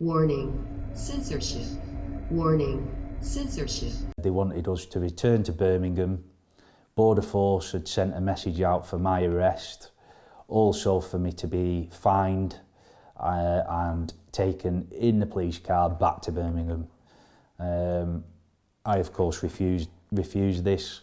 Warning, censorship. Warning, censorship. They wanted us to return to Birmingham. Border Force had sent a message out for my arrest, also for me to be fined and taken in the police car back to Birmingham. I, of course, refused this.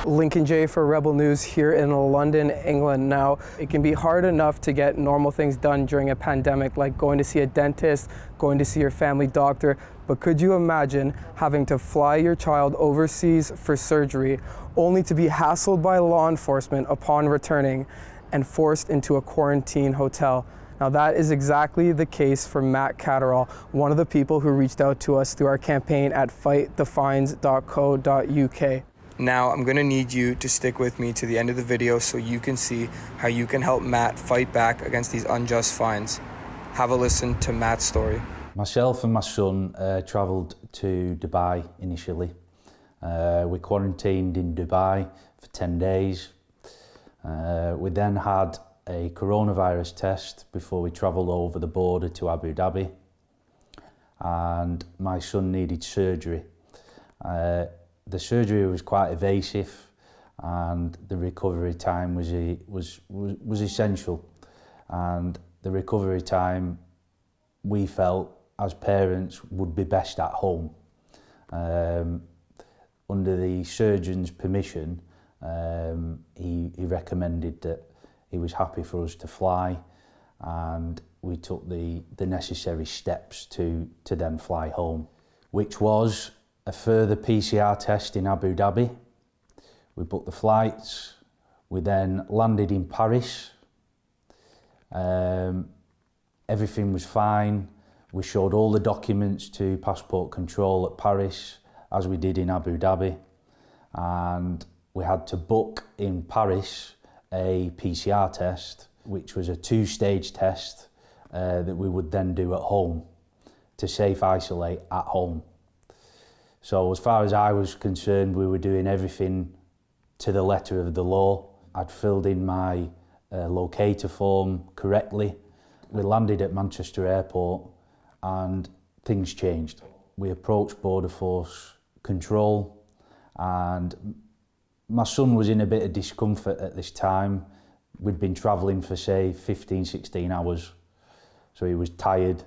Lincoln J for Rebel News here in London, England. Now, it can be hard enough to get normal things done during a pandemic, like going to see a dentist, going to see your family doctor, but could you imagine having to fly your child overseas for surgery, only to be hassled by law enforcement upon returning and forced into a quarantine hotel? Now, that is exactly the case for Matt Catteroll, one of the people who reached out to us through our campaign at fightthefines.co.uk. Now, I'm gonna need you to stick with me to the end of the video so you can see how you can help Matt fight back against these unjust fines. Have a listen to Matt's story. Myself and my son travelled to Dubai initially. We quarantined in Dubai for 10 days. We then had a coronavirus test before we travelled over the border to Abu Dhabi. And my son needed surgery. The surgery was quite evasive and the recovery time was essential. And the recovery time, we felt as parents, would be best at home. Under the surgeon's permission, he recommended that he was happy for us to fly, and we took the necessary steps to then fly home, which was a further PCR test in Abu Dhabi. We booked the flights. We then landed in Paris. Everything was fine. We showed all the documents to passport control at Paris, as we did in Abu Dhabi. And we had to book in Paris a PCR test, which was a 2-stage test that we would then do at home to safe isolate at home. So as far as I was concerned, we were doing everything to the letter of the law. I'd filled in my locator form correctly. We landed at Manchester Airport and things changed. We approached Border Force control, and my son was in a bit of discomfort at this time. We'd been travelling for, say, 15, 16 hours, so he was tired.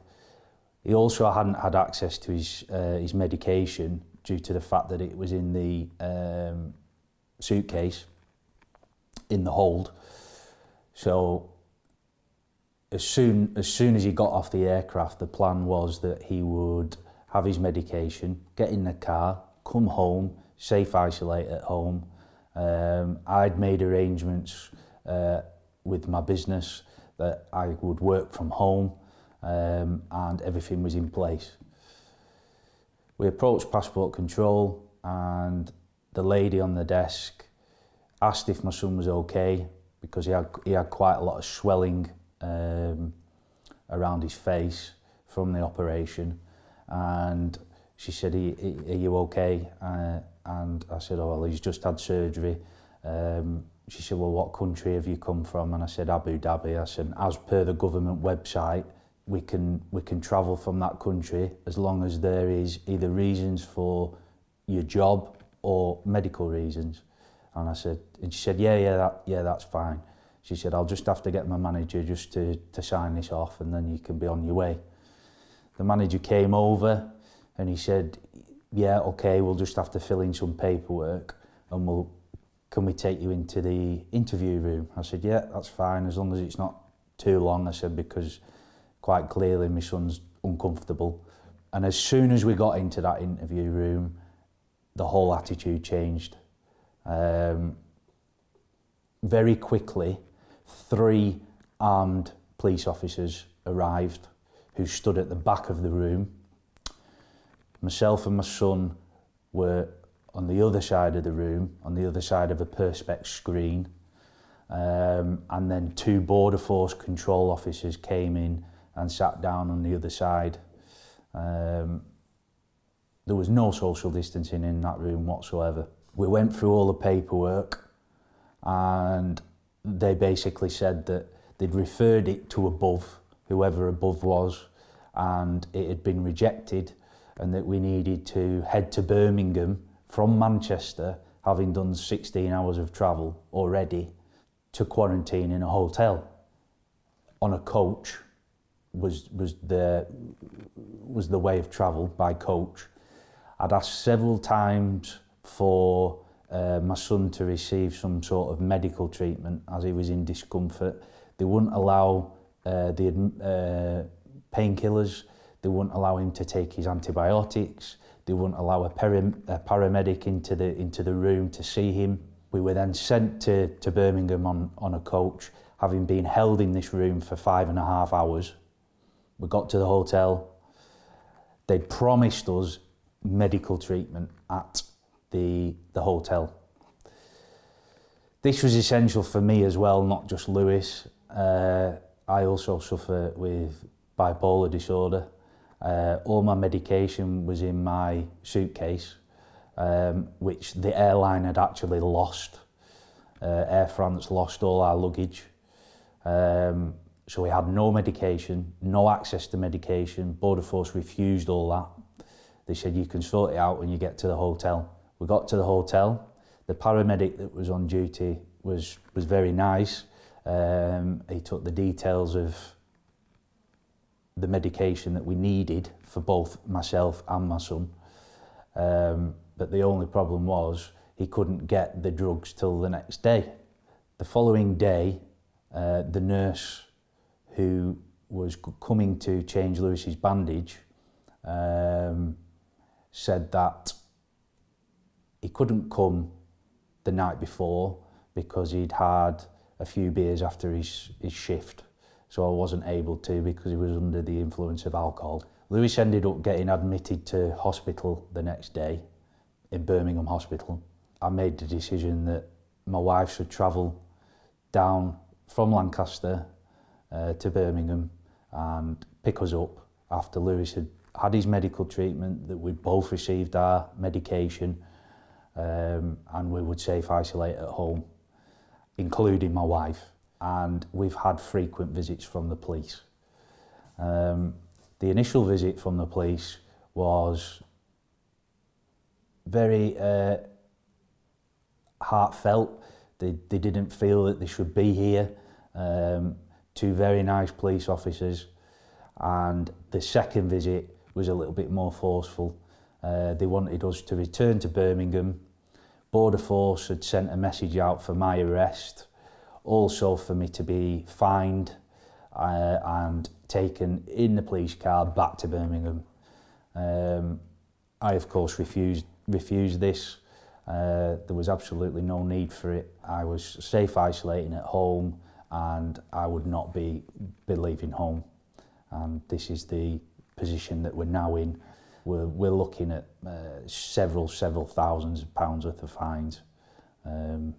He also hadn't had access to his medication due to the fact that it was in the suitcase in the hold. So as soon as he got off the aircraft, the plan was that he would have his medication, get in the car, come home, safe isolate at home. I'd made arrangements with my business that I would work from home, and everything was in place. We approached passport control, and the lady on the desk asked if my son was okay, because he had quite a lot of swelling around his face from the operation, and she said, are you okay? And I said, oh, well, he's just had surgery. She said, well, what country have you come from? And I said, Abu Dhabi. I said, as per the government website, we can travel from that country as long as there is either reasons for your job or medical reasons. And I said, and she said, yeah, that's fine. She said, I'll just have to get my manager just to sign this off, and then you can be on your way. The manager came over and he said, yeah, okay, we'll just have to fill in some paperwork, and can we take you into the interview room? I said, yeah, that's fine, as long as it's not too long. I said, because quite clearly my son's uncomfortable. And as soon as we got into that interview room, the whole attitude changed. Very quickly, 3 armed police officers arrived who stood at the back of the room. Myself and my son were on the other side of the room, on the other side of a perspex screen, and then 2 Border Force control officers came in and sat down on the other side. There was no social distancing in that room whatsoever. We went through all the paperwork, and they basically said that they'd referred it to above whoever above was, and it had been rejected, and that we needed to head to Birmingham from Manchester, having done 16 hours of travel already, to quarantine in a hotel on a coach was the way of travel, by coach. I'd asked several times for my son to receive some sort of medical treatment as he was in discomfort. They wouldn't allow the painkillers, they wouldn't allow him to take his antibiotics, they wouldn't allow a paramedic into the room to see him. We were then sent to Birmingham on a coach, having been held in this room for 5.5 hours. We got to the hotel. They'd promised us medical treatment at the hotel. This was essential for me as well, not just Lewis. I also suffer with bipolar disorder. All my medication was in my suitcase, which the airline had actually lost. Air France lost all our luggage. So we had no medication, no access to medication. Border Force refused all that. They said, you can sort it out when you get to the hotel. We got to the hotel. The paramedic that was on duty was very nice. He took the details of the medication that we needed for both myself and my son. But the only problem was he couldn't get the drugs till the next day. The following day, the nurse who was coming to change Lewis's bandage said that he couldn't come the night before because he'd had a few beers after his shift. So I wasn't able to because he was under the influence of alcohol. Lewis ended up getting admitted to hospital the next day, in Birmingham Hospital. I made the decision that my wife should travel down from Lancaster to Birmingham and pick us up after Lewis had had his medical treatment, that we'd both received our medication, and we would safe isolate at home, including my wife. And we've had frequent visits from the police. The initial visit from the police was very heartfelt. They didn't feel that they should be here. Two very nice police officers. And the second visit was a little bit more forceful. They wanted us to return to Birmingham. Border Force had sent a message out for my arrest, also for me to be fined and taken in the police car back to Birmingham. I, of course, refused this. There was absolutely no need for it. I was safe isolating at home, and I would not be leaving home. And this is the position that we're now in. We're looking at several thousands of pounds worth of fines. And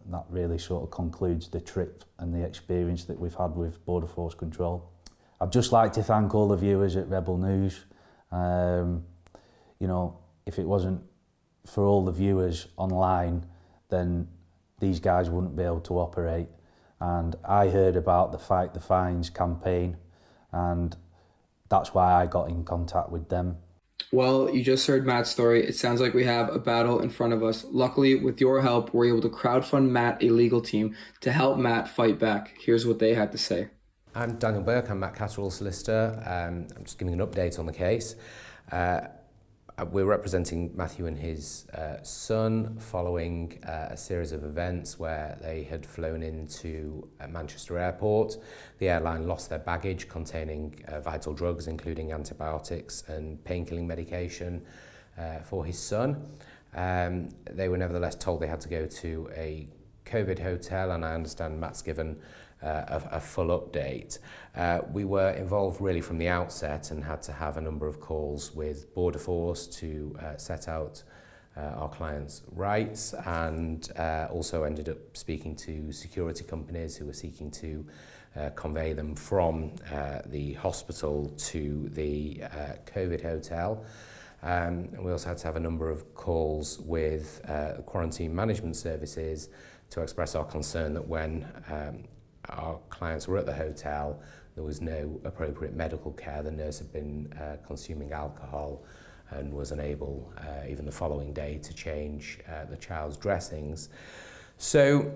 that really sort of concludes the trip and the experience that we've had with Border Force Control. I'd just like to thank all the viewers at Rebel News. You know, if it wasn't for all the viewers online, then these guys wouldn't be able to operate. And I heard about the Fight the Fines campaign, and that's why I got in contact with them. Well, you just heard Matt's story. It sounds like we have a battle in front of us. Luckily, with your help, we're able to crowdfund Matt a legal team to help Matt fight back. Here's what they had to say. I'm Daniel Burke, I'm Matt Catteroll solicitor. I'm just giving an update on the case. We're representing Matthew and his son following a series of events where they had flown into Manchester Airport. The airline lost their baggage containing vital drugs, including antibiotics and painkilling medication for his son. They were nevertheless told they had to go to a COVID hotel, and I understand Matt's given a full update. We were involved really from the outset and had to have a number of calls with Border Force to set out our clients' rights, and also ended up speaking to security companies who were seeking to convey them from the hospital to the COVID hotel. And we also had to have a number of calls with quarantine management services to express our concern that when our clients were at the hotel, there was no appropriate medical care. The nurse had been consuming alcohol and was unable, even the following day, to change the child's dressings. So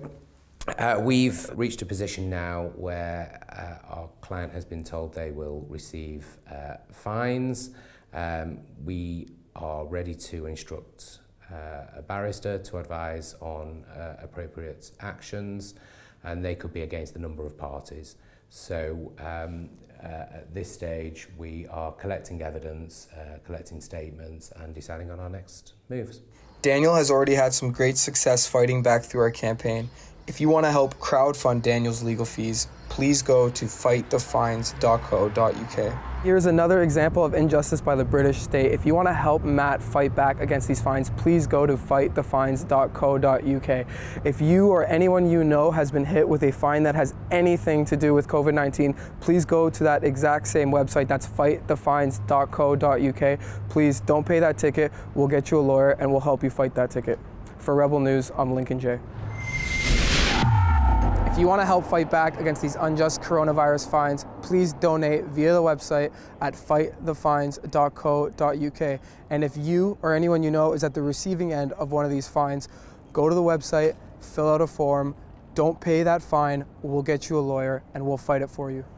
we've reached a position now where our client has been told they will receive fines. We are ready to instruct a barrister to advise on appropriate actions, and they could be against a number of parties. So at this stage we are collecting evidence, collecting statements and deciding on our next moves. Daniel has already had some great success fighting back through our campaign. If you want to help crowdfund Daniel's legal fees, please go to fightthefines.co.uk. Here's another example of injustice by the British state. If you want to help Matt fight back against these fines, please go to fightthefines.co.uk. If you or anyone you know has been hit with a fine that has anything to do with COVID-19, please go to that exact same website. That's fightthefines.co.uk. Please don't pay that ticket. We'll get you a lawyer and we'll help you fight that ticket. For Rebel News, I'm Lincoln J. If you want to help fight back against these unjust coronavirus fines, please donate via the website at fightthefines.co.uk. And if you or anyone you know is at the receiving end of one of these fines, go to the website, fill out a form, don't pay that fine, we'll get you a lawyer and we'll fight it for you.